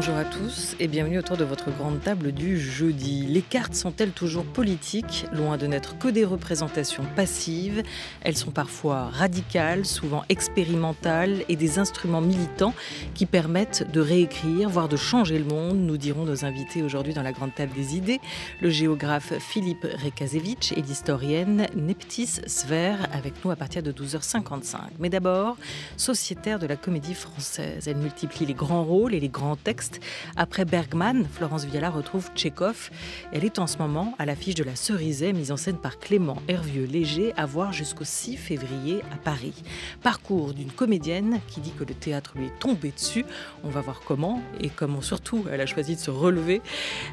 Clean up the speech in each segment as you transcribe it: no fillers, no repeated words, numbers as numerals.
Bonjour à tous et bienvenue autour de votre grande table du jeudi. Les cartes sont-elles toujours politiques, loin de n'être que des représentations passives? Elles sont parfois radicales, souvent expérimentales et des instruments militants qui permettent de réécrire, voire de changer le monde, nous diront nos invités aujourd'hui dans la grande table des idées, le géographe Philippe Rekasevitch et l'historienne Neptis Sver, avec nous à partir de 12h55. Mais d'abord, sociétaire de la Comédie Française. Elle multiplie les grands rôles et les grands textes. Après Bergman, Florence Viala retrouve Tchekhov. Elle est en ce moment à l'affiche de La Cerisay, mise en scène par Clément Hervieux-Léger, à voir jusqu'au 6 février à Paris. Parcours d'une comédienne qui dit que le théâtre lui est tombé dessus. On va voir comment et comment surtout elle a choisi de se relever.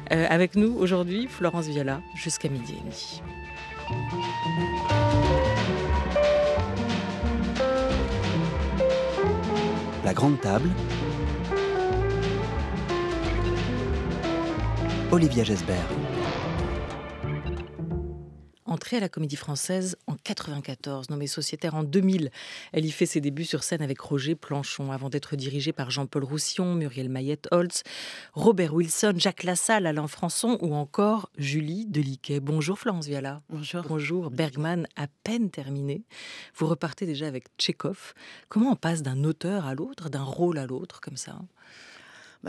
Avec nous aujourd'hui, Florence Viala, jusqu'à midi et demi. La grande table. Olivia Gesbert. Entrée à la Comédie Française en 1994, nommée sociétaire en 2000. Elle y fait ses débuts sur scène avec Roger Planchon, avant d'être dirigée par Jean-Paul Roussillon, Muriel Mayette-Holtz, Robert Wilson, Jacques Lassalle, Alain Françon ou encore Julie Deliquet. Bonjour Florence Viala. Bonjour. Bonjour. Bergman à peine terminé. Vous repartez déjà avec Tchekhov. Comment on passe d'un auteur à l'autre, d'un rôle à l'autre comme ça ?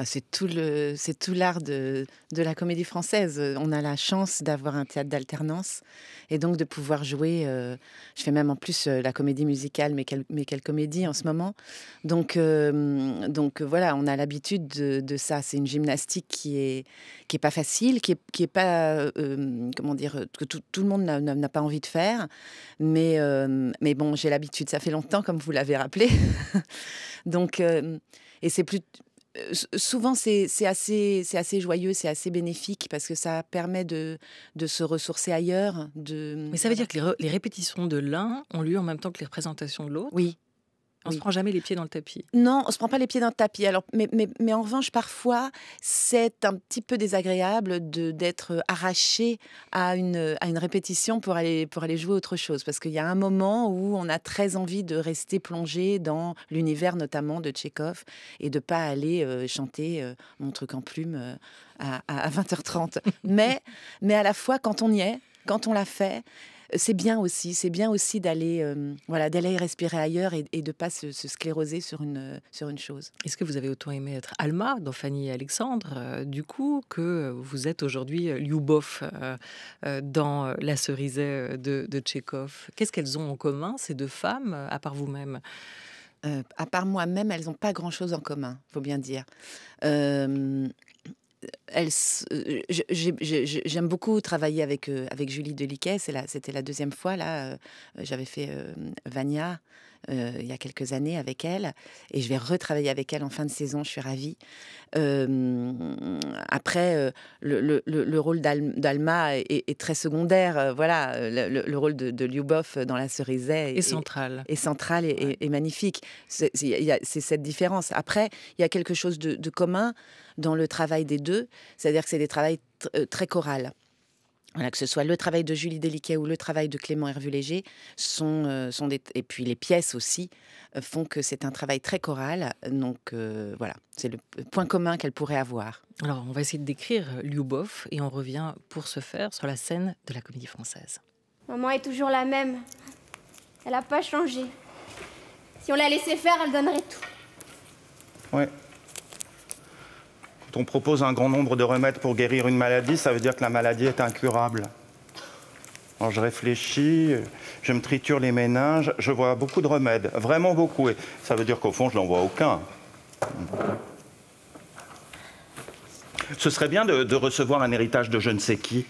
C'est tout l'art de la Comédie Française. On a la chance d'avoir un théâtre d'alternance et donc de pouvoir jouer. Je fais même en plus la comédie musicale, mais quelle comédie en ce moment. Donc voilà, on a l'habitude de ça. C'est une gymnastique qui est pas facile, qui est pas comment dire, que tout le monde n'a pas envie de faire. Mais bon, j'ai l'habitude. Ça fait longtemps, comme vous l'avez rappelé. Donc et c'est plus souvent, c'est assez joyeux, c'est assez bénéfique parce que ça permet de se ressourcer ailleurs. Mais ça veut dire que les répétitions de l'un ont lieu en même temps que les représentations de l'autre ? Oui. On ne se prend jamais les pieds dans le tapis. Non, on ne se prend pas les pieds dans le tapis. Alors, mais en revanche, parfois, c'est un petit peu désagréable d'être arraché à une répétition pour aller jouer autre chose. Parce qu'il y a un moment où on a très envie de rester plongé dans l'univers, notamment de Tchekhov, et de ne pas aller chanter Mon truc en plume à 20h30. mais à la fois, quand on y est, quand on l'a fait, c'est bien aussi d'aller respirer ailleurs et de ne pas se scléroser sur une chose. Est-ce que vous avez autant aimé être Alma dans Fanny et Alexandre, du coup, que vous êtes aujourd'hui Lyubov dans La Cerisay de Tchekhov? Qu'est-ce qu'elles ont en commun, ces deux femmes, à part vous-même? À part moi-même, elles n'ont pas grand-chose en commun, il faut bien dire. J'aime beaucoup travailler avec Julie Deliquet. C'était la deuxième fois. Là, j'avais fait Vania il y a quelques années avec elle. Et je vais retravailler avec elle en fin de saison. Je suis ravie. Après, le rôle d'Alma est très secondaire. Voilà, le rôle de Lyubov dans La Cerisay est central. Est central et magnifique. C'est cette différence. Après, il y a quelque chose de commun dans le travail des deux, c'est-à-dire que c'est des travails très chorales. Voilà, que ce soit le travail de Julie Deliquet ou le travail de Clément Hervieux-Léger et puis les pièces aussi font que c'est un travail très choral. Donc voilà, c'est le point commun qu'elles pourraient avoir. Alors on va essayer de décrire Lyubov et on revient pour ce faire sur la scène de la Comédie Française. Maman est toujours la même. Elle n'a pas changé. Si on la laissait faire, elle donnerait tout. Ouais. Quand on propose un grand nombre de remèdes pour guérir une maladie, ça veut dire que la maladie est incurable. Alors je réfléchis, je me triture les méninges, je vois beaucoup de remèdes, vraiment beaucoup. Et ça veut dire qu'au fond, je n'en vois aucun. Ce serait bien de recevoir un héritage de je ne sais qui.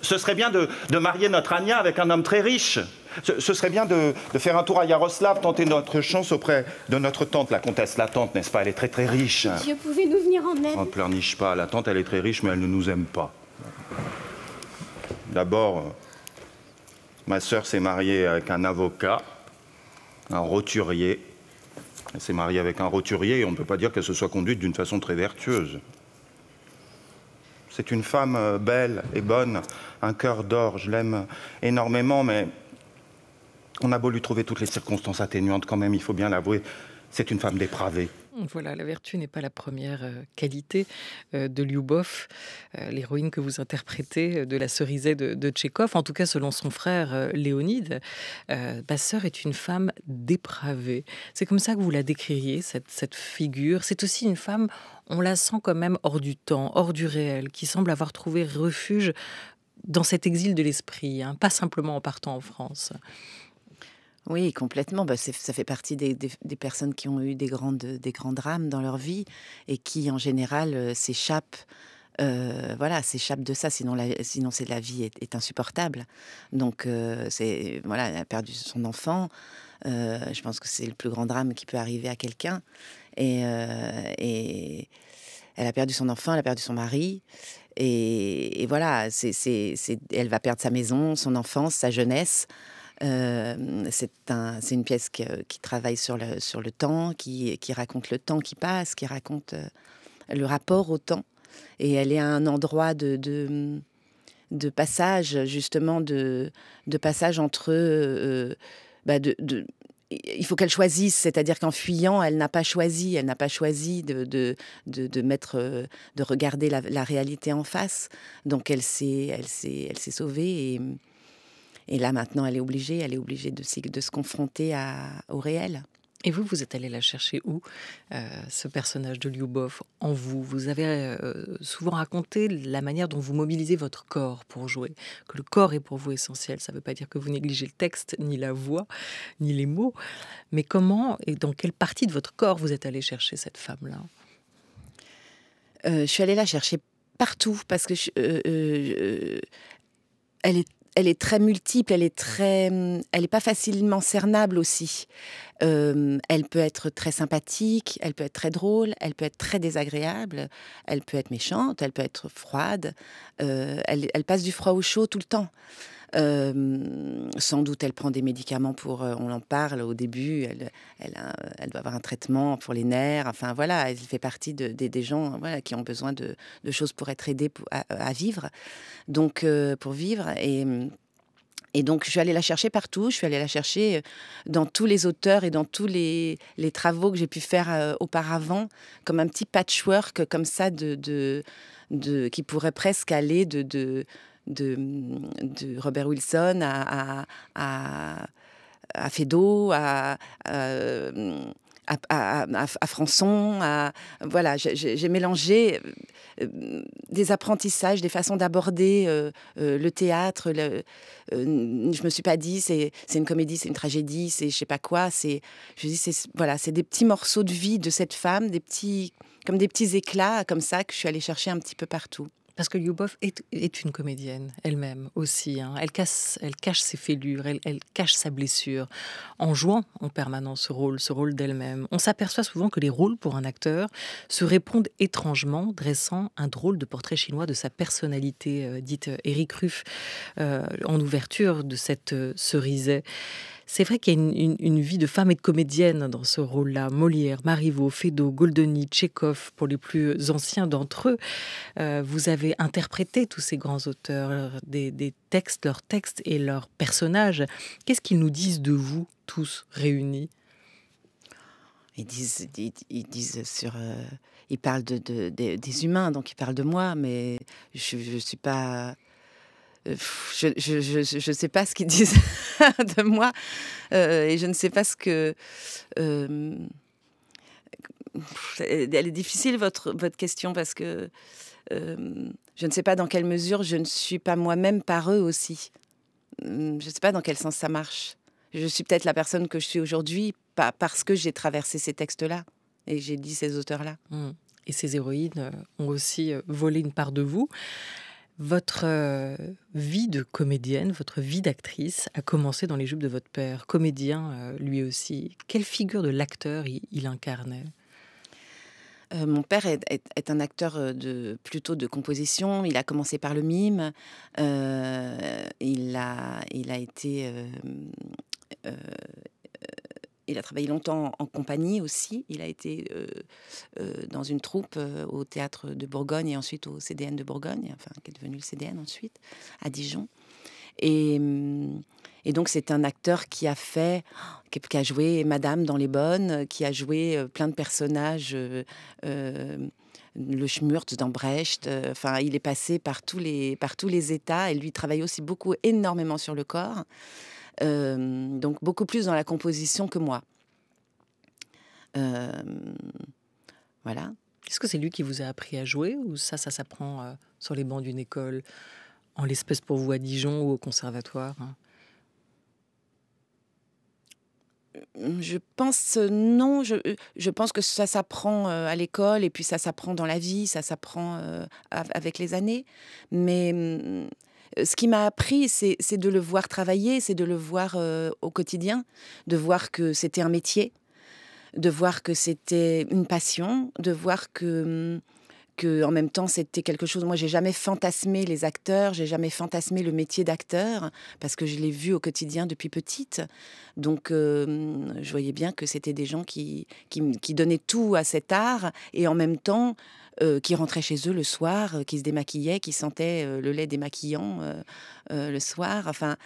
Ce serait bien de marier notre Ania avec un homme très riche. Ce serait bien de faire un tour à Yaroslav, tenter notre chance auprès de notre tante, la comtesse. La tante, n'est-ce pas? Elle est très très riche. Dieu pouvait nous venir en aide. On ne pleurniche pas. La tante, elle est très riche, mais elle ne nous aime pas. D'abord, ma sœur s'est mariée avec un avocat, un roturier. Elle s'est mariée avec un roturier et on ne peut pas dire qu'elle se soit conduite d'une façon très vertueuse. C'est une femme belle et bonne, un cœur d'or. Je l'aime énormément, mais on a beau lui trouver toutes les circonstances atténuantes, quand même, il faut bien l'avouer, c'est une femme dépravée. Voilà, la vertu n'est pas la première qualité de Lyubov, l'héroïne que vous interprétez de la Cerisay de Tchekhov. En tout cas, selon son frère Léonide, ma sœur est une femme dépravée. C'est comme ça que vous la décririez, cette figure. C'est aussi une femme, on la sent quand même hors du temps, hors du réel, qui semble avoir trouvé refuge dans cet exil de l'esprit, hein, pas simplement en partant en France. Oui, complètement. Ça fait partie des personnes qui ont eu des grands drames dans leur vie et qui, en général, s'échappent. S'échappent de ça. Sinon, la vie est insupportable. Donc, elle a perdu son enfant. Je pense que c'est le plus grand drame qui peut arriver à quelqu'un. Et elle a perdu son enfant, elle a perdu son mari. Et voilà, elle va perdre sa maison, son enfance, sa jeunesse. C'est une pièce qui travaille sur le temps, qui raconte le temps qui passe, qui raconte le rapport au temps. Et elle est à un endroit de passage, justement, de passage entre... il faut qu'elle choisisse, c'est-à-dire qu'en fuyant, elle n'a pas choisi de regarder la réalité en face. Donc elle s'est sauvée et là maintenant elle est obligée de se confronter au réel. Et vous êtes allé la chercher où, ce personnage de Lyubov, en vous? Vous avez souvent raconté la manière dont vous mobilisez votre corps pour jouer, que le corps est pour vous essentiel. Ça ne veut pas dire que vous négligez le texte, ni la voix, ni les mots. Mais comment et dans quelle partie de votre corps vous êtes allé chercher cette femme-là? Je suis allée la chercher partout, parce que elle est très multiple, elle est pas facilement cernable aussi. Elle peut être très sympathique, elle peut être très drôle, elle peut être très désagréable, elle peut être méchante, elle peut être froide. Elle passe du froid au chaud tout le temps. Sans doute, elle prend des médicaments on en parle au début, elle doit avoir un traitement pour les nerfs. Enfin voilà, elle fait partie des gens, voilà, qui ont besoin de choses pour être aidés à vivre. Donc, pour vivre. Et donc, je suis allée la chercher partout. Je suis allée la chercher dans tous les auteurs et dans tous les travaux que j'ai pu faire auparavant, comme un petit patchwork comme ça qui pourrait presque aller de Robert Wilson à Feydeau, à Françon. Voilà, j'ai mélangé des apprentissages, des façons d'aborder le théâtre. Je me suis pas dit c'est une comédie, c'est une tragédie, c'est je sais pas quoi. C'est des petits morceaux de vie de cette femme, comme des petits éclats comme ça que je suis allée chercher un petit peu partout. Parce que Lyubov est une comédienne elle-même aussi. Hein. Elle cache ses fêlures, elle cache sa blessure en jouant en permanence ce rôle d'elle-même. On s'aperçoit souvent que les rôles pour un acteur se répondent étrangement, dressant un drôle de portrait chinois de sa personnalité, dite Éric Ruff, en ouverture de cette Cerisay. C'est vrai qu'il y a une vie de femme et de comédienne dans ce rôle-là. Molière, Marivaux, Feydeau, Goldoni, Tchekhov, pour les plus anciens d'entre eux. Vous avez interprété tous ces grands auteurs, des textes, leurs textes et leurs personnages. Qu'est-ce qu'ils nous disent de vous, tous réunis? Ils parlent des humains, donc ils parlent de moi, mais je suis pas... Je ne sais pas ce qu'ils disent de moi et je ne sais pas ce que... elle est difficile, votre question, parce que je ne sais pas dans quelle mesure je ne suis pas moi-même par eux aussi. Je ne sais pas dans quel sens ça marche. Je suis peut-être la personne que je suis aujourd'hui parce que j'ai traversé ces textes-là et j'ai dit ces auteurs-là. Et ces héroïnes ont aussi volé une part de vous. Votre vie de comédienne, votre vie d'actrice a commencé dans les jupes de votre père, comédien lui aussi. Quelle figure de l'acteur il incarnait? Mon père est un acteur plutôt de composition. Il a commencé par le mime. Il a travaillé longtemps en compagnie aussi. Il a été dans une troupe au Théâtre de Bourgogne et ensuite au CDN de Bourgogne, enfin, qui est devenu le CDN ensuite, à Dijon. Et donc, c'est un acteur qui a joué Madame dans Les Bonnes, qui a joué plein de personnages, le Schmurtz dans Brecht. Enfin, il est passé par tous les états. Et lui, il travaille aussi énormément sur le corps. Donc, beaucoup plus dans la composition que moi. Voilà. Est-ce que c'est lui qui vous a appris à jouer ou ça s'apprend sur les bancs d'une école, en l'espèce pour vous à Dijon ou au conservatoire, hein? Je pense non, je pense que ça s'apprend à l'école et puis ça s'apprend dans la vie, ça s'apprend avec les années. Mais ce qui m'a appris, c'est de le voir travailler, c'est de le voir au quotidien, de voir que c'était un métier, de voir que c'était une passion, de voir que en même temps c'était quelque chose. Moi, j'ai jamais fantasmé les acteurs, j'ai jamais fantasmé le métier d'acteur parce que je l'ai vu au quotidien depuis petite. Donc, je voyais bien que c'était des gens qui donnaient tout à cet art et en même temps qui rentraient chez eux le soir, qui se démaquillaient, qui sentaient le lait démaquillant le soir, enfin,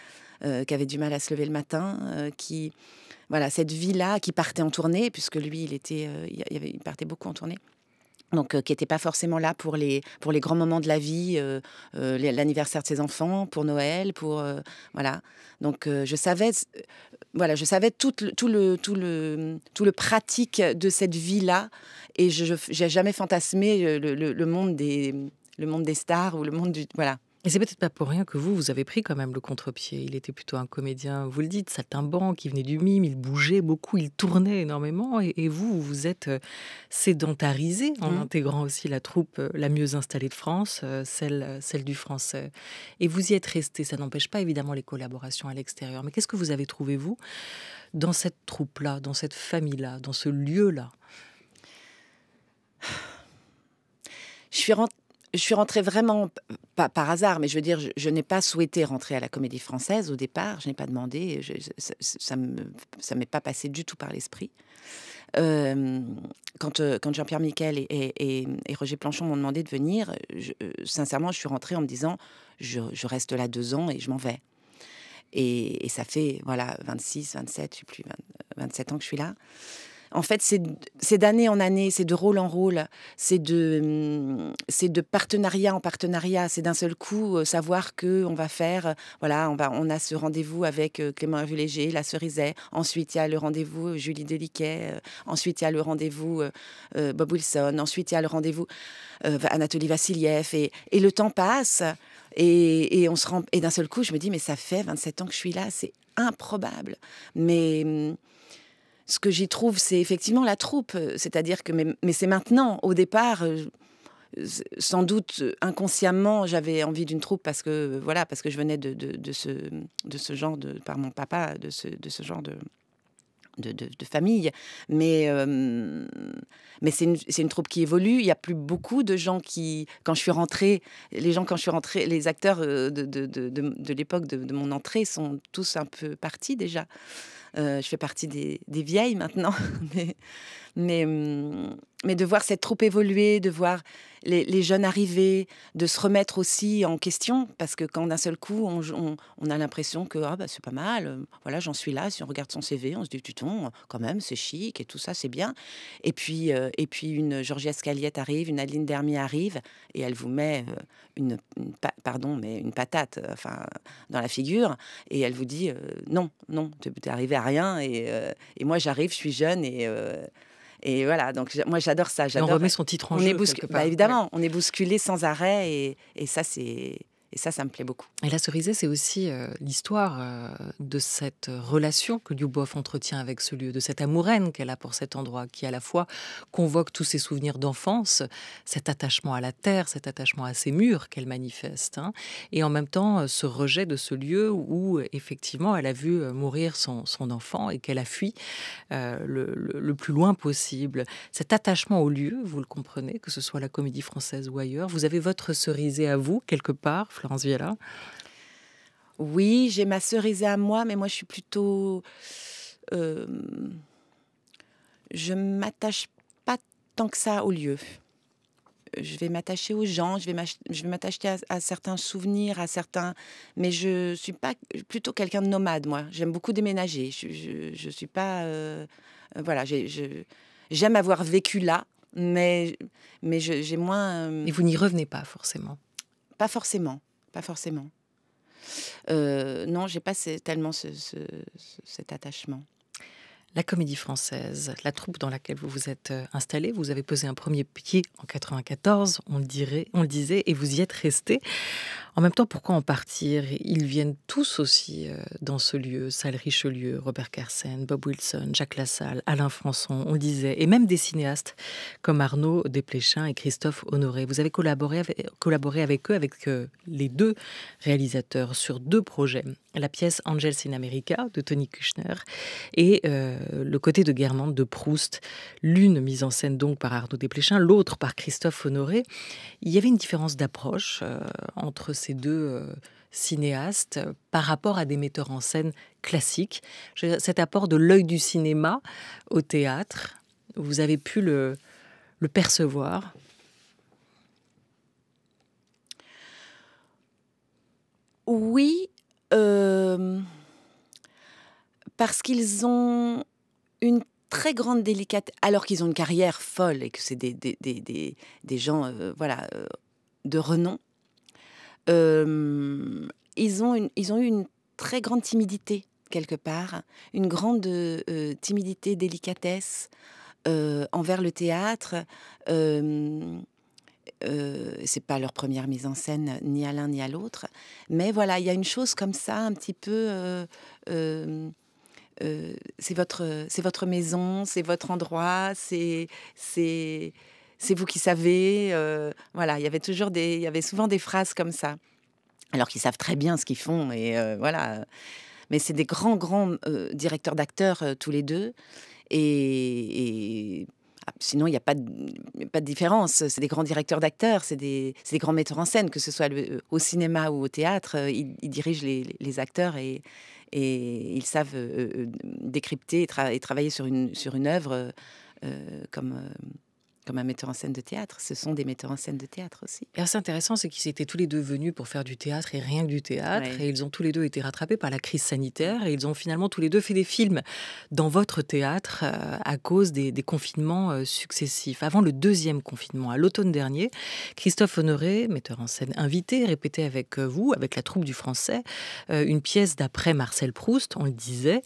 qui avaient du mal à se lever le matin, voilà, cette vie-là, qui partait en tournée, puisque lui, il partait beaucoup en tournée. Donc, qui n'était pas forcément là pour les grands moments de la vie, l'anniversaire de ses enfants, pour Noël, voilà. Donc, je savais tout le pratique de cette vie-là, et je n'ai jamais fantasmé le monde des stars ou le monde du voilà. Et c'est peut-être pas pour rien que vous avez pris quand même le contre-pied. Il était plutôt un comédien, vous le dites, saltimbanque, qui venait du mime, il bougeait beaucoup, il tournait énormément. Et vous vous êtes sédentarisé en intégrant aussi la troupe la mieux installée de France, celle du Français. Et vous y êtes resté. Ça n'empêche pas évidemment les collaborations à l'extérieur. Mais qu'est-ce que vous avez trouvé, vous, dans cette troupe-là, dans cette famille-là, dans ce lieu-là? Je suis rentrée vraiment, pas par hasard, mais je veux dire, je n'ai pas souhaité rentrer à la Comédie Française au départ. Je n'ai pas demandé. Ça m'est pas passé du tout par l'esprit. Quand Jean-Pierre Miquel et Roger Planchon m'ont demandé de venir, sincèrement, je suis rentrée en me disant, je reste là 2 ans et je m'en vais. Et ça fait, voilà, 26, 27, je sais plus, 27 ans que je suis là. En fait, c'est d'année en année, c'est de rôle en rôle, c'est de partenariat en partenariat. C'est d'un seul coup savoir que on va faire, voilà, on a ce rendez-vous avec Clément Hervé Léger, La Cerisay. Ensuite, il y a le rendez-vous Julie Deliquet. Ensuite, il y a le rendez-vous Bob Wilson. Ensuite, il y a le rendez-vous Anatoly Vassiliev. Et le temps passe. Et on se rend. Et d'un seul coup, je me dis, mais ça fait 27 ans que je suis là, c'est improbable. Mais ce que j'y trouve, c'est effectivement la troupe. C'est-à-dire que, mais c'est maintenant. Au départ, sans doute inconsciemment, j'avais envie d'une troupe parce que je venais de ce genre par mon papa, de ce genre de famille. Mais c'est une troupe qui évolue. Il n'y a plus beaucoup de gens qui, quand je suis rentrée, les acteurs de l'époque de mon entrée sont tous un peu partis déjà. Je fais partie des vieilles maintenant. mais de voir cette troupe évoluer, de voir les jeunes arriver, de se remettre aussi en question, parce que quand d'un seul coup, on a l'impression que c'est pas mal, voilà, j'en suis là, si on regarde son CV, on se dit, tuton, quand même, c'est chic, et tout ça, c'est bien. Et puis une Georgia Scaliette arrive, une Adeline Dermy arrive, et elle vous met une patate dans la figure, et elle vous dit, non, t'es arrivé à rien, et moi, j'arrive, je suis jeune, et voilà, donc moi j'adore ça. Et on remet son titre en jeu quelque part. Évidemment, on est bousculé sans arrêt et ça ça me plaît beaucoup. Et La Cerisay, c'est aussi l'histoire de cette relation que Lyubov entretient avec ce lieu, de cette amouraine qu'elle a pour cet endroit, qui à la fois convoque tous ses souvenirs d'enfance, cet attachement à la terre, cet attachement à ses murs qu'elle manifeste, hein, et en même temps ce rejet de ce lieu où effectivement elle a vu mourir son enfant et qu'elle a fui le plus loin possible. Cet attachement au lieu, vous le comprenez, que ce soit la Comédie Française ou ailleurs, vous avez votre Cerisay à vous, quelque part, Florence Viella? Oui, j'ai ma Cerisay à moi, mais moi je suis plutôt... je m'attache pas tant que ça au lieu. je vais m'attacher aux gens, je vais m'attacher à certains souvenirs, mais je suis pas plutôt quelqu'un de nomade, moi. J'aime beaucoup déménager. Je suis pas... voilà, j'aime avoir vécu là, mais j'ai moins... Et vous n'y revenez pas forcément? Pas forcément. Non, j'ai pas tellement cet attachement. La Comédie Française, la troupe dans laquelle vous vous êtes installé, vous avez posé un premier pied en 94, on le disait, et vous y êtes resté. En même temps, pourquoi en partir? Ils viennent tous aussi dans ce lieu, Salle Richelieu, Robert Kersen, Bob Wilson, Jacques Lassalle, Alain Françon, on le disait, et même des cinéastes comme Arnaud Desplechin et Christophe Honoré. Vous avez collaboré avec eux, avec les deux réalisateurs sur 2 projets. La pièce Angels in America de Tony Kushner et Le côté de Guermantes de Proust, l'une mise en scène donc par Arnaud Desplechin, l'autre par Christophe Honoré. Il y avait une différence d'approche entre ces 2 cinéastes par rapport à des metteurs en scène classiques. Cet apport de l'œil du cinéma au théâtre, vous avez pu le percevoir? Oui, parce qu'ils ont une très grande délicatesse, alors qu'ils ont une carrière folle et que c'est des gens de renom. Ils ont eu une très grande timidité, quelque part, une grande timidité, délicatesse envers le théâtre. C'est pas leur première mise en scène, ni à l'un ni à l'autre, mais voilà, il y a une chose comme ça, un petit peu... c'est votre maison, c'est votre endroit, c'est vous qui savez. Voilà, il y avait souvent des phrases comme ça, alors qu'ils savent très bien ce qu'ils font. Et voilà, mais c'est des grands directeurs d'acteurs tous les deux. Et sinon, il n'y a pas de différence. C'est des grands directeurs d'acteurs, c'est des grands metteurs en scène, que ce soit au cinéma ou au théâtre. Ils dirigent les acteurs et ils savent décrypter et travailler sur une œuvre comme un metteur en scène de théâtre. Ce sont des metteurs en scène de théâtre aussi. Et assez intéressant, c'est qu'ils étaient tous les 2 venus pour faire du théâtre et rien que du théâtre. Ouais. Et ils ont tous les 2 été rattrapés par la crise sanitaire. Et ils ont finalement tous les 2 fait des films dans votre théâtre à cause des confinements successifs. Avant le 2e confinement, à l'automne dernier, Christophe Honoré, metteur en scène invité, répétait avec vous, avec la troupe du Français, une pièce d'après Marcel Proust, on le disait.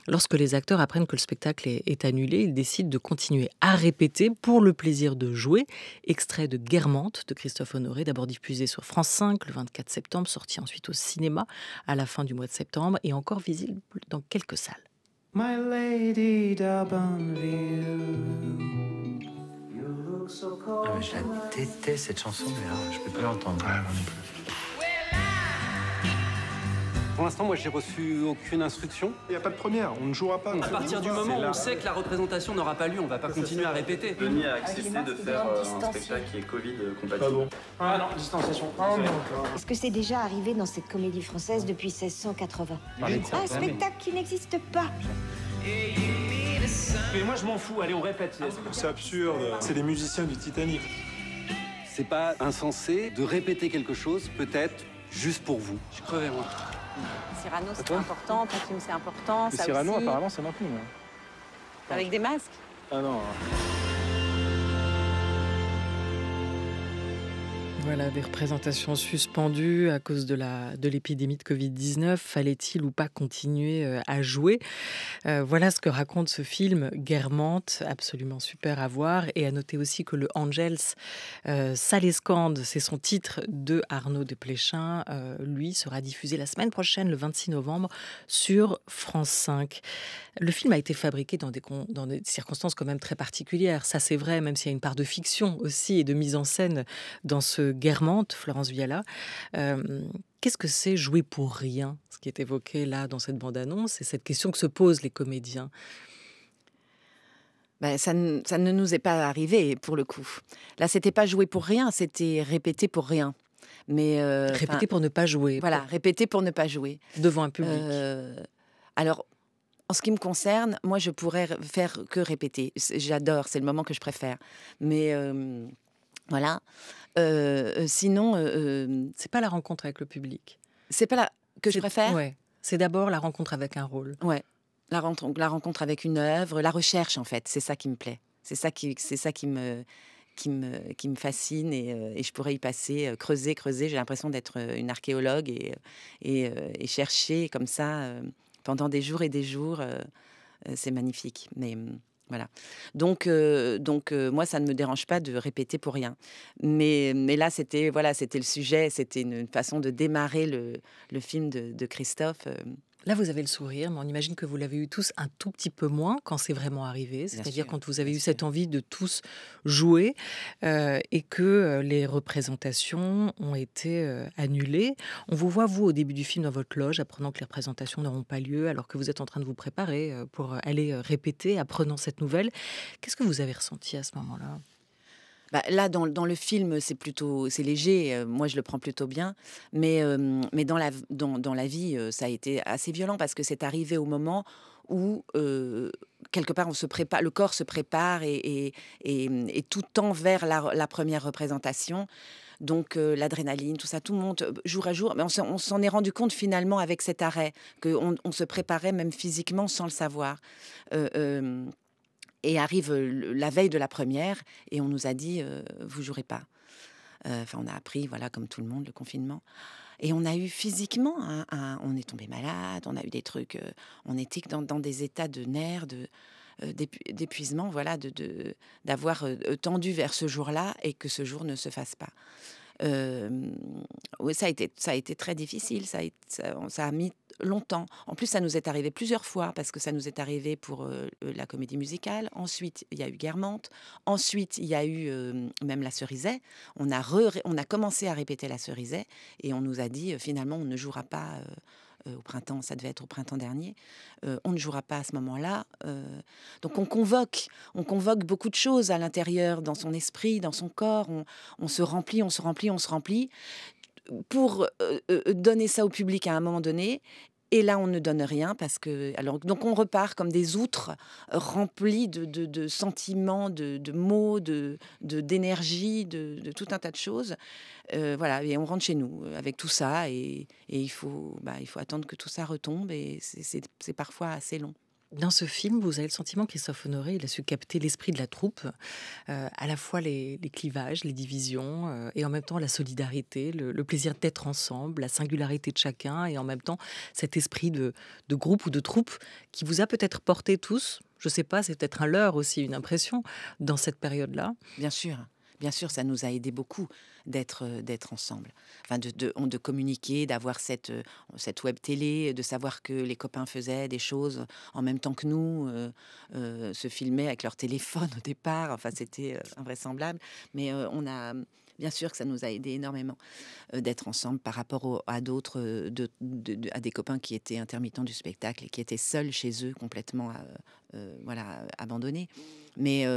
Lorsque les acteurs apprennent que le spectacle est annulé, ils décident de continuer à répéter pour le plaisir de jouer. Extrait de Guermantes de Christophe Honoré, d'abord diffusé sur France 5 le 24 septembre, sorti ensuite au cinéma à la fin du mois de septembre et encore visible dans quelques salles. My lady d'Albanville. Ah, mais je la déteste cette chanson, mais alors, je peux plus l'entendre. Pour l'instant, moi, j'ai reçu aucune instruction. Il n'y a pas de première, on ne jouera pas. À partir du moment où on sait que la représentation n'aura pas lieu, on va pas continuer à répéter. Denis a accepté de faire un spectacle qui est Covid compatible. Ah bon? Ah non, distanciation. Est-ce que c'est déjà arrivé dans cette comédie française depuis 1680? Un spectacle qui n'existe pas. Mais moi, je m'en fous. Allez, on répète. C'est absurde, c'est les musiciens du Titanic. C'est pas insensé de répéter quelque chose, peut-être, juste pour vous. Je crevais, moi. Cyrano, c'est important, ton film, c'est important. Et Ça Cyrano, aussi. apparemment, c'est maintenu. Avec des masques. Ah non. Voilà, des représentations suspendues à cause de l'épidémie de Covid-19. Fallait-il ou pas continuer à jouer? Voilà ce que raconte ce film Guermantes, absolument super à voir. Et à noter aussi que le Angels, Salescande, c'est son titre de Arnaud Desplechin, lui sera diffusé la semaine prochaine, le 26 novembre, sur France 5. Le film a été fabriqué dans des circonstances quand même très particulières. Ça, c'est vrai, même s'il y a une part de fiction aussi et de mise en scène dans ce Guermantes, Florence Viala. Qu'est-ce que c'est jouer pour rien? Ce qui est évoqué là dans cette bande-annonce, c'est cette question que se posent les comédiens. Ben, ça ne nous est pas arrivé, pour le coup. Là, c'était pas jouer pour rien, c'était répéter pour rien. Mais Répéter pour ne pas jouer. Voilà, répéter pour ne pas jouer. Devant un public. Alors, en ce qui me concerne, moi, je pourrais faire que répéter. J'adore, c'est le moment que je préfère. Mais Voilà. Sinon... c'est pas la rencontre avec le public. C'est pas la que je préfère. Ouais. C'est d'abord la rencontre avec un rôle. Ouais. La rencontre avec une œuvre, la recherche en fait, c'est ça qui me plaît. C'est ça qui me fascine et je pourrais y passer, creuser. J'ai l'impression d'être une archéologue et chercher comme ça pendant des jours et des jours. C'est magnifique. Mais voilà. Donc moi, ça ne me dérange pas de répéter pour rien. Mais là, c'était le sujet, c'était une façon de démarrer le film de Christophe. Là, vous avez le sourire, mais on imagine que vous l'avez eu tous un tout petit peu moins quand c'est vraiment arrivé, c'est-à-dire quand vous avez eu cette envie de tous jouer et que les représentations ont été annulées. On vous voit, vous, au début du film, dans votre loge, apprenant que les représentations n'auront pas lieu, alors que vous êtes en train de vous préparer pour aller répéter, apprenant cette nouvelle. Qu'est-ce que vous avez ressenti à ce moment-là ? Là, dans le film, c'est léger. Moi, je le prends plutôt bien. Mais dans la vie, ça a été assez violent parce que c'est arrivé au moment où, quelque part, on se prépare, le corps se prépare et tout tend vers la première représentation. Donc, l'adrénaline, tout ça, tout monte jour à jour. Mais on s'en est rendu compte finalement avec cet arrêt, qu'on se préparait même physiquement sans le savoir. Et arrive la veille de la première et on nous a dit vous jouerez pas. On a appris, voilà, comme tout le monde, le confinement. Et on a eu physiquement, on est tombé malade, on a eu des trucs, on était dans des états de nerfs, d'épuisement, voilà, d'avoir tendu vers ce jour-là et que ce jour ne se fasse pas. Oui, ça a été très difficile, ça a mis longtemps. En plus, ça nous est arrivé plusieurs fois, parce que ça nous est arrivé pour la comédie musicale. Ensuite, il y a eu Guermantes. Ensuite, il y a eu même La Cerisay. On a commencé à répéter La Cerisay et on nous a dit, finalement, on ne jouera pas au printemps, ça devait être au printemps dernier. On ne jouera pas à ce moment-là. Donc, on convoque beaucoup de choses à l'intérieur, dans son esprit, dans son corps. On se remplit pour donner ça au public à un moment donné. Et là, on ne donne rien parce que... Donc, on repart comme des outres remplis de sentiments, de mots, d'énergie, de tout un tas de choses. Voilà, et on rentre chez nous avec tout ça et il faut attendre que tout ça retombe et c'est parfois assez long. Dans ce film, vous avez le sentiment que Christophe Honoré, il a su capter l'esprit de la troupe, à la fois les clivages, les divisions, et en même temps la solidarité, le plaisir d'être ensemble, la singularité de chacun, et en même temps cet esprit de groupe ou de troupe qui vous a peut-être porté tous, je ne sais pas, c'est peut-être un leurre aussi, une impression, dans cette période-là. Bien sûr, ça nous a aidé beaucoup d'être ensemble. Enfin, de communiquer, d'avoir cette web télé, de savoir que les copains faisaient des choses en même temps que nous, se filmaient avec leur téléphone au départ. Enfin, c'était invraisemblable. Mais bien sûr que ça nous a aidé énormément d'être ensemble par rapport à d'autres, à des copains qui étaient intermittents du spectacle et qui étaient seuls chez eux, complètement abandonnés. Mais...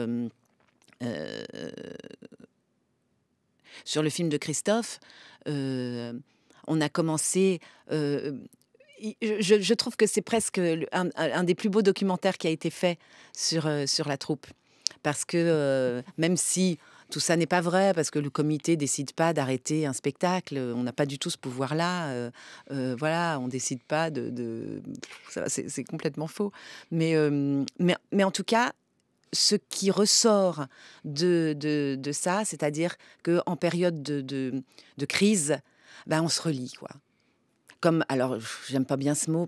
sur le film de Christophe, on a commencé... je trouve que c'est presque un des plus beaux documentaires qui a été fait sur la troupe. Parce que même si tout ça n'est pas vrai, parce que le comité décide pas d'arrêter un spectacle, on n'a pas du tout ce pouvoir-là. Voilà, on décide pas c'est complètement faux. Mais en tout cas, ce qui ressort de ça, c'est-à-dire qu'en période de crise, on se relie, quoi. Alors, j'aime pas bien ce mot,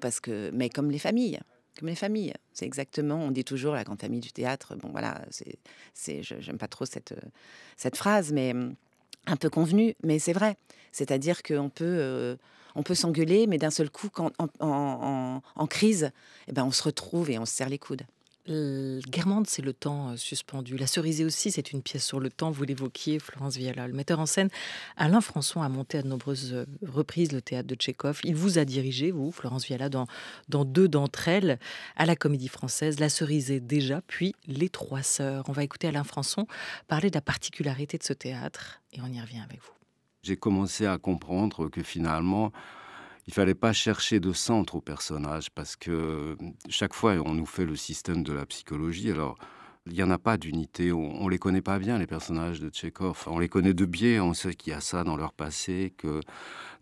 mais comme les familles. C'est exactement, on dit toujours la grande famille du théâtre. Bon, voilà, j'aime pas trop cette phrase, mais un peu convenue, mais c'est vrai. C'est-à-dire qu'on peut s'engueuler, mais d'un seul coup, en crise, on se retrouve et on se serre les coudes. Guermantes, c'est le temps suspendu. La Cerisay aussi, c'est une pièce sur le temps, vous l'évoquiez, Florence Viala. Le metteur en scène, Alain Françon, a monté à de nombreuses reprises le théâtre de Tchekhov. Il vous a dirigé, vous, Florence Viala, dans deux d'entre elles, à la Comédie Française, La Cerisay déjà, puis Les Trois Sœurs. On va écouter Alain Françon parler de la particularité de ce théâtre, et on y revient avec vous. J'ai commencé à comprendre que finalement, il fallait pas chercher de centre au personnage parce que chaque fois, on nous fait le système de la psychologie. Alors, Il n'y en a pas d'unité. On ne les connaît pas bien, les personnages de Tchekhov. On les connaît de biais. On sait qu'il y a ça dans leur passé, que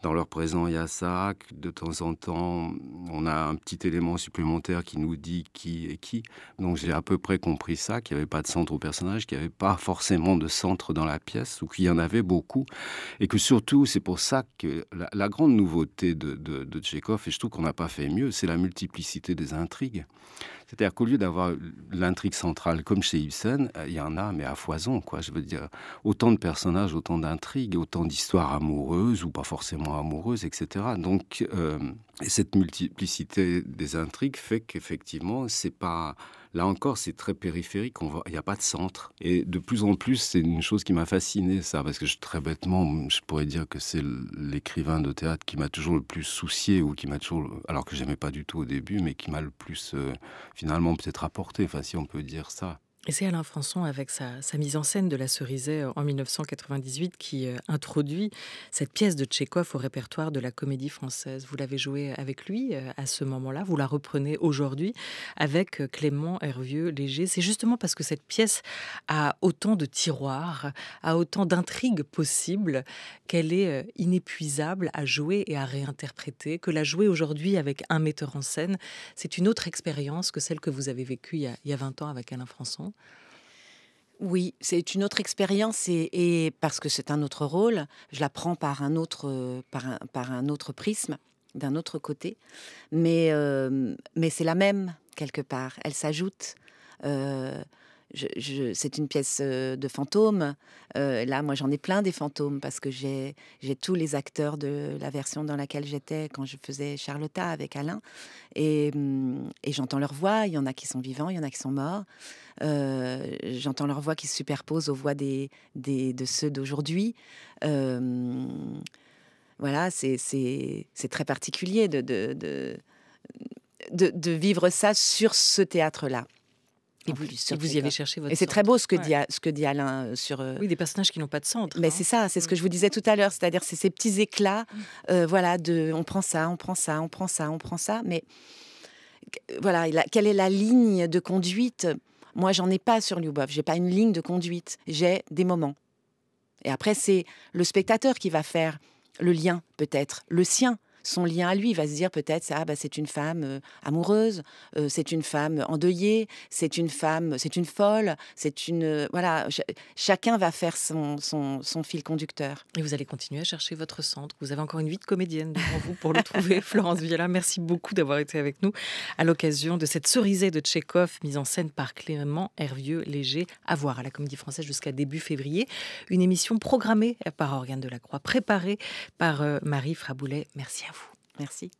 dans leur présent, il y a ça, que de temps en temps, on a un petit élément supplémentaire qui nous dit qui est qui. Donc j'ai à peu près compris ça, qu'il n'y avait pas de centre au personnage, qu'il n'y avait pas forcément de centre dans la pièce, ou qu'il y en avait beaucoup. Et que surtout, c'est pour ça que la grande nouveauté de Tchekhov, et je trouve qu'on n'a pas fait mieux, c'est la multiplicité des intrigues. C'est-à-dire qu'au lieu d'avoir l'intrigue centrale comme chez Ibsen, il y en a, mais à foison, quoi. Je veux dire, autant de personnages, autant d'intrigues, autant d'histoires amoureuses ou pas forcément amoureuses, etc. Donc, cette multiplicité des intrigues fait qu'effectivement, c'est pas... Là encore, c'est très périphérique, il n'y a pas de centre. Et de plus en plus, c'est une chose qui m'a fasciné, ça, parce que très bêtement, je pourrais dire que c'est l'écrivain de théâtre qui m'a toujours le plus soucié, ou qui m'a toujours, alors que j'aimais pas du tout au début, mais qui m'a le plus, finalement, peut-être apporté, enfin, si on peut dire ça. Et c'est Alain Françon, avec sa mise en scène de La Cerisay en 1998, qui introduit cette pièce de Tchekhov au répertoire de la Comédie Française. Vous l'avez jouée avec lui à ce moment-là, vous la reprenez aujourd'hui avec Clément Hervieux-Léger. C'est justement parce que cette pièce a autant de tiroirs, a autant d'intrigues possibles, qu'elle est inépuisable à jouer et à réinterpréter, que la jouer aujourd'hui avec un metteur en scène, c'est une autre expérience que celle que vous avez vécue il y a 20 ans avec Alain Françon. Oui, c'est une autre expérience et parce que c'est un autre rôle, je la prends par un autre prisme, d'un autre côté, mais c'est la même quelque part. Elle s'ajoute. C'est une pièce de fantômes. Là, moi, j'en ai plein des fantômes parce que j'ai tous les acteurs de la version dans laquelle j'étais quand je faisais Charlotta avec Alain. Et j'entends leur voix. Il y en a qui sont vivants, il y en a qui sont morts. J'entends leur voix qui se superposent aux voix de ceux d'aujourd'hui. Voilà, c'est très particulier de vivre ça sur ce théâtre-là. Et vous y avez cherché votre Et c'est centre. très beau ce que dit Alain sur... Oui, des personnages qui n'ont pas de centre. Mais c'est ça, c'est ce que je vous disais tout à l'heure. C'est-à-dire, c'est ces petits éclats, voilà, on prend ça, on prend ça, on prend ça, on prend ça. Mais voilà, quelle est la ligne de conduite ? Moi, j'en ai pas sur Lyubov. J'ai pas une ligne de conduite. J'ai des moments. Et après, c'est le spectateur qui va faire le lien, peut-être, le sien. Son lien à lui, il va se dire peut-être c'est une femme amoureuse, c'est une femme endeuillée, c'est une femme, c'est une folle, c'est une voilà. Chacun va faire son fil conducteur. Et vous allez continuer à chercher votre centre. Vous avez encore une vie de comédienne devant vous pour le trouver. Florence Viella, merci beaucoup d'avoir été avec nous à l'occasion de cette Cerisay de Tchekhov, mise en scène par Clément Hervieux-Léger, à voir à la Comédie Française jusqu'à début février. Une émission programmée par Oriane Delacroix, préparée par Marie Fraboulet. Merci à vous. Merci.